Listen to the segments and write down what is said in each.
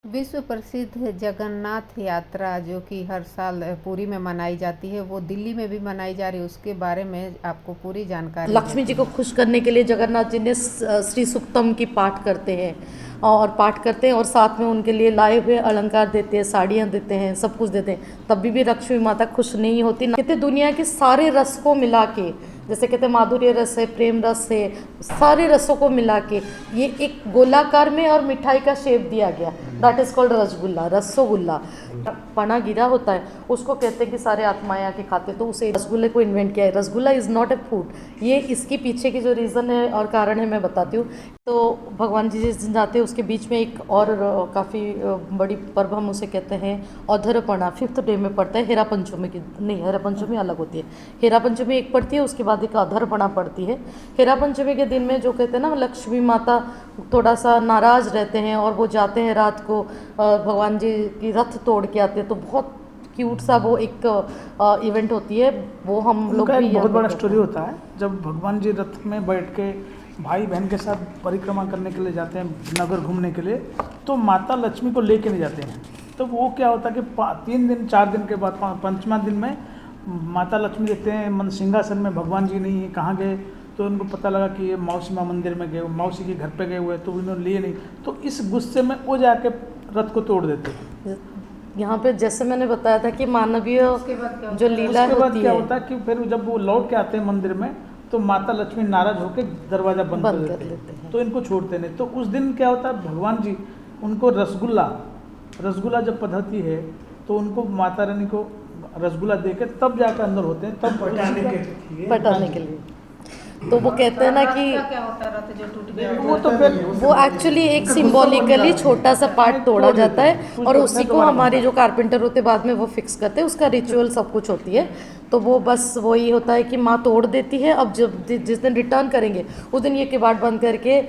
विश्व प्रसिद्ध जगन्नाथ यात्रा जो कि हर साल पुरी में मनाई जाती है, वो दिल्ली में भी मनाई जा रही है। उसके बारे में आपको पूरी जानकारी लक्ष्मी जी को खुश करने के लिए जगन्नाथ जी ने श्री सुक्तम की पाठ करते हैं और साथ में उनके लिए लाए हुए अलंकार देते हैं, साड़ियाँ देते हैं, सब कुछ देते हैं। तब भी लक्ष्मी माता खुश नहीं होती। कहते दुनिया के सारे रस को मिला के, जैसे कहते माधुर्य रस है, प्रेम रस है, सारे रसों को मिला के ये एक गोलाकार में और मिठाई का शेप दिया गया, that is called rasgulla, rasogolla. पना गिरा होता है उसको कहते हैं कि सारे आत्माएं आके खाते, तो उसे रसगुल्ले को इन्वेंट किया है। Rasgulla is not a food. ये इसके पीछे की जो रीज़न है और कारण है मैं बताती हूँ। तो भगवान जी जिस दिन जाते हैं उसके बीच में एक और काफ़ी बड़ी पर्व हम उसे कहते हैं औधरपणा, 5th डे में पड़ता है। हेरा पंचमी की नहीं, हेरा पंचमी अलग होती है। हेरा पंचमी एक पड़ती है, उसके बाद एक अधरपणा पड़ती है। हेरा पंचमी के दिन में जो कहते हैं ना, लक्ष्मी माता थोड़ा सा नाराज़ रहते हैं और वो जाते हैं रात को भगवान जी की रथ तोड़ के आते हैं। तो बहुत क्यूट सा वो एक इवेंट होती है, वो हम लोग भी बहुत बड़ा स्टोरी होता है। जब भगवान जी रथ में बैठ के भाई बहन के साथ परिक्रमा करने के लिए जाते हैं, नगर घूमने के लिए, तो माता लक्ष्मी को लेके नहीं जाते हैं। तो वो क्या होता है कि 3 दिन 4 दिन के बाद 5वां दिन में माता लक्ष्मी देखते हैं मन सिंहासन में भगवान जी नहीं है, कहाँ गए। तो उनको पता लगा कि ये मौसी माँ मंदिर में गए, मौसी के घर पे गए हुए, तो उन्होंने लिए नहीं। तो इस गुस्से में वो जाके रथ को तोड़ देते हैं। यहाँ पे जैसे मैंने बताया था कि मानवीय जो लीला उसके बाद होती क्या है, होता है कि फिर जब वो लौट के आते हैं मंदिर में, तो माता लक्ष्मी नाराज होकर दरवाजा बंद कर देते हैं, तो इनको छोड़ते नहीं। तो उस दिन क्या होता है, भगवान जी उनको रसगुल्ला जब पद्धति है, तो उनको माता रानी को रसगुल्ला देकर तब जाकर अंदर होते हैं, तब पटाने के लिए। तो वो कहते हैं ना कि क्या होता है, रथ जो टूट गया वो तो फिर वो एक्चुअली एक सिंबॉलिकली छोटा सा पार्ट तोड़ा जाता है और उसी को हमारे जो कारपेंटर होते बाद में वो फिक्स करते हैं। उसका रिचुअल सब कुछ होती है। तो वो बस वही होता है कि माँ तोड़ देती है। अब जब जिस दिन रिटर्न करेंगे उस दिन ये किवाड़ बंद करके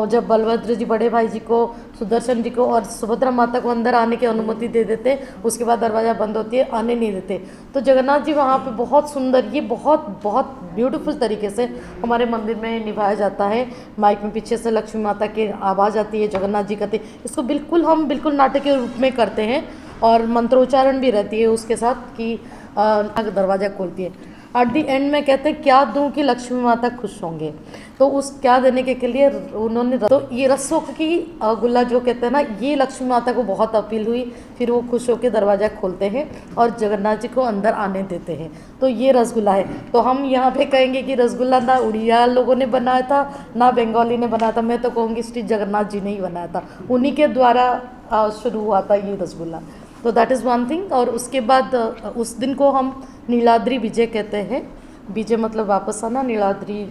जब बलभद्र जी बड़े भाई जी को, सुदर्शन जी को और सुभद्रा माता को अंदर आने की अनुमति दे देते, उसके बाद दरवाज़ा बंद होती है, आने नहीं देते। तो जगन्नाथ जी वहाँ पे बहुत सुंदर, ये बहुत बहुत ब्यूटीफुल तरीके से हमारे मंदिर में निभाया जाता है। माइक में पीछे से लक्ष्मी माता की आवाज़ आती है, जगन्नाथ जी कहते हैं। इसको हम बिल्कुल नाटक के रूप में करते हैं और मंत्रोच्चारण भी रहती है उसके साथ कि दरवाज़ा खोलती है। एट दी एंड में कहते हैं क्या दूं कि लक्ष्मी माता खुश होंगे। तो उस क्या देने के लिए उन्होंने, तो ये रसों की गुल्ला जो कहते हैं ना, ये लक्ष्मी माता को बहुत अपील हुई। फिर वो खुश होकर दरवाज़ा खोलते हैं और जगन्नाथ जी को अंदर आने देते हैं। तो ये रसगुल्ला है। तो हम यहाँ पे कहेंगे कि रसगुल्ला ना उड़िया लोगों ने बनाया था, ना बंगाली ने बनाया था। मैं तो कहूँगी श्री जगन्नाथ जी ने ही बनाया था, उन्हीं के द्वारा शुरू हुआ था ये रसगुल्ला। तो दैट इज़ वन थिंग। और उसके बाद उस दिन को हम नीलाद्री विजय कहते हैं। विजय मतलब वापस आना, नीलाद्री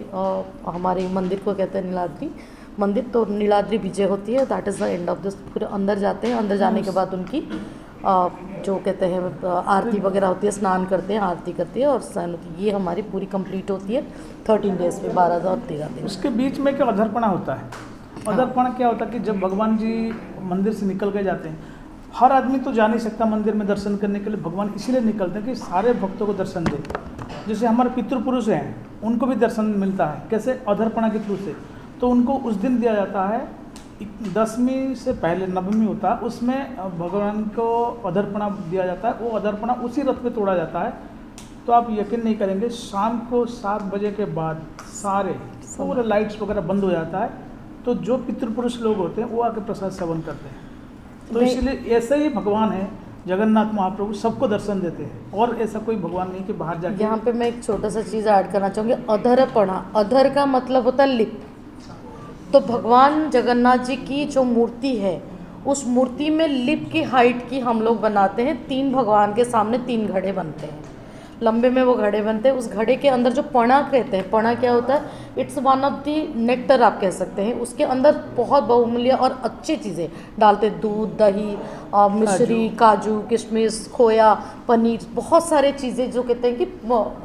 हमारे मंदिर को कहते हैं नीलाद्री मंदिर। तो नीलाद्री विजय होती है, that is the end of this. फिर अंदर जाते हैं, अंदर जाने के बाद उनकी जो कहते हैं आरती वगैरह होती है, स्नान करते हैं, आरती करती है और शयन होती है। ये हमारी पूरी कंप्लीट होती है 13 डेज में, 12 और 13 दिन। उसके बीच में क्या अधरपणा होता है। अधरपणा क्या होता है कि जब भगवान जी मंदिर से निकल के जाते हैं, हर आदमी तो जा नहीं सकता मंदिर में दर्शन करने के लिए। भगवान इसीलिए निकलते हैं कि सारे भक्तों को दर्शन दे। जैसे हमारे पितृपुरुष हैं, उनको भी दर्शन मिलता है। कैसे? अधरपणा के थ्रू से। तो उनको उस दिन दिया जाता है, 10वीं से पहले 9वीं होता है, उसमें भगवान को अधरपणा दिया जाता है। वो अधरपणा उसी रथ पे तोड़ा जाता है। तो आप यकीन नहीं करेंगे, शाम को 7 बजे के बाद सारे पूरे लाइट्स वगैरह बंद हो जाता है। तो जो पितृपुरुष लोग होते हैं वो आके प्रसाद सेवन करते हैं। तो इसलिए ऐसे ही भगवान है जगन्नाथ महाप्रभु, सबको दर्शन देते हैं। और ऐसा कोई भगवान नहीं कि बाहर जाके। यहाँ पे मैं एक छोटा सा चीज़ ऐड करना चाहूँगी। अधरपणा, अधर का मतलब होता है लिप। तो भगवान जगन्नाथ जी की जो मूर्ति है, उस मूर्ति में लिप की हाइट की हम लोग बनाते हैं। 3 भगवान के सामने 3 घड़े बनते हैं, लंबे में वो घड़े बनते हैं। उस घड़े के अंदर जो पणा कहते हैं, पणा क्या होता है, it's one of the nectar आप कह सकते हैं। उसके अंदर बहुत बहुमूल्य और अच्छी चीज़ें डालते हैं, दूध, दही, मिश्री, काजू, किशमिश, खोया, पनीर, बहुत सारे चीज़ें जो कहते हैं कि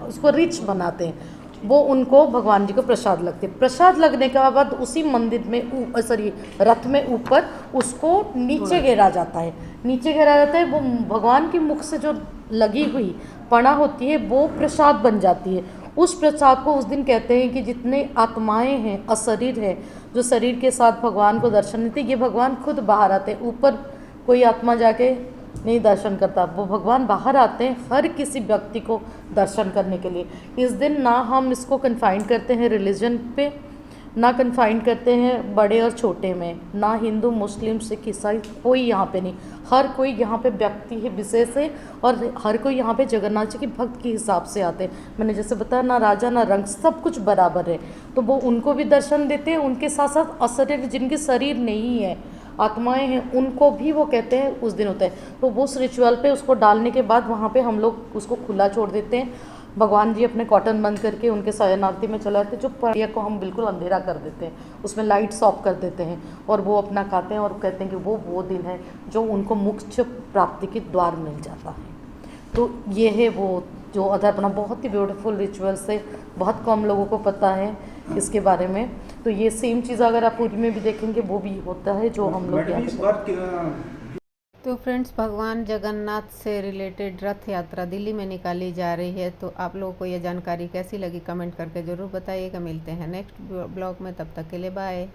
उसको रिच बनाते हैं। वो उनको भगवान जी को प्रसाद लगते हैं। प्रसाद लगने के बाद उसी मंदिर में रथ में ऊपर उसको नीचे गिरा जाता है। नीचे गिरा जाता है, वो भगवान के मुख से जो लगी हुई पणा होती है वो प्रसाद बन जाती है। उस प्रसाद को उस दिन कहते हैं कि जितने आत्माएं हैं, अशरीर है, जो शरीर के साथ भगवान को दर्शन देते, ये भगवान खुद बाहर आते हैं। ऊपर कोई आत्मा जाके नहीं दर्शन करता, वो भगवान बाहर आते हैं हर किसी व्यक्ति को दर्शन करने के लिए। इस दिन ना हम इसको कन्फाइन करते हैं रिलीजन पे, ना कन्फाइन करते हैं बड़े और छोटे में, ना हिंदू मुस्लिम सिख ईसाई कोई यहाँ पे नहीं, हर कोई यहाँ पे व्यक्ति है विशेष है, और हर कोई यहाँ पे जगन्नाथ जी के भक्त के हिसाब से आते हैं। मैंने जैसे बताया ना राजा ना रंग, सब कुछ बराबर है, तो वो उनको भी दर्शन देते हैं। उनके साथ साथ अशरीर जिनके शरीर नहीं है, आत्माएं हैं, उनको भी वो कहते हैं उस दिन होता है। तो वो उस रिचुअल पे उसको डालने के बाद वहाँ पे हम लोग उसको खुला छोड़ देते हैं। भगवान जी अपने कॉटन बंद करके उनके शयनार्थी में चले जाते हैं, जो पड़िया को हम बिल्कुल अंधेरा कर देते हैं, उसमें लाइट्स ऑफ कर देते हैं, और वो अपना खाते हैं और कहते हैं कि वो दिन है जो उनको मोक्ष प्राप्ति के द्वार मिल जाता है। तो ये है वो जो अधर्पणा, बहुत ही ब्यूटीफुल रिचुअल्स है, बहुत कम लोगों को पता है इसके बारे में। तो ये सेम चीज़ अगर आप पूरी में भी देखेंगे वो भी होता है जो हम लोग यहाँ पे। तो फ्रेंड्स, भगवान जगन्नाथ से रिलेटेड रथ यात्रा दिल्ली में निकाली जा रही है। तो आप लोगों को ये जानकारी कैसी लगी कमेंट करके ज़रूर बताइएगा। मिलते हैं नेक्स्ट ब्लॉग में, तब तक के लिए बाय।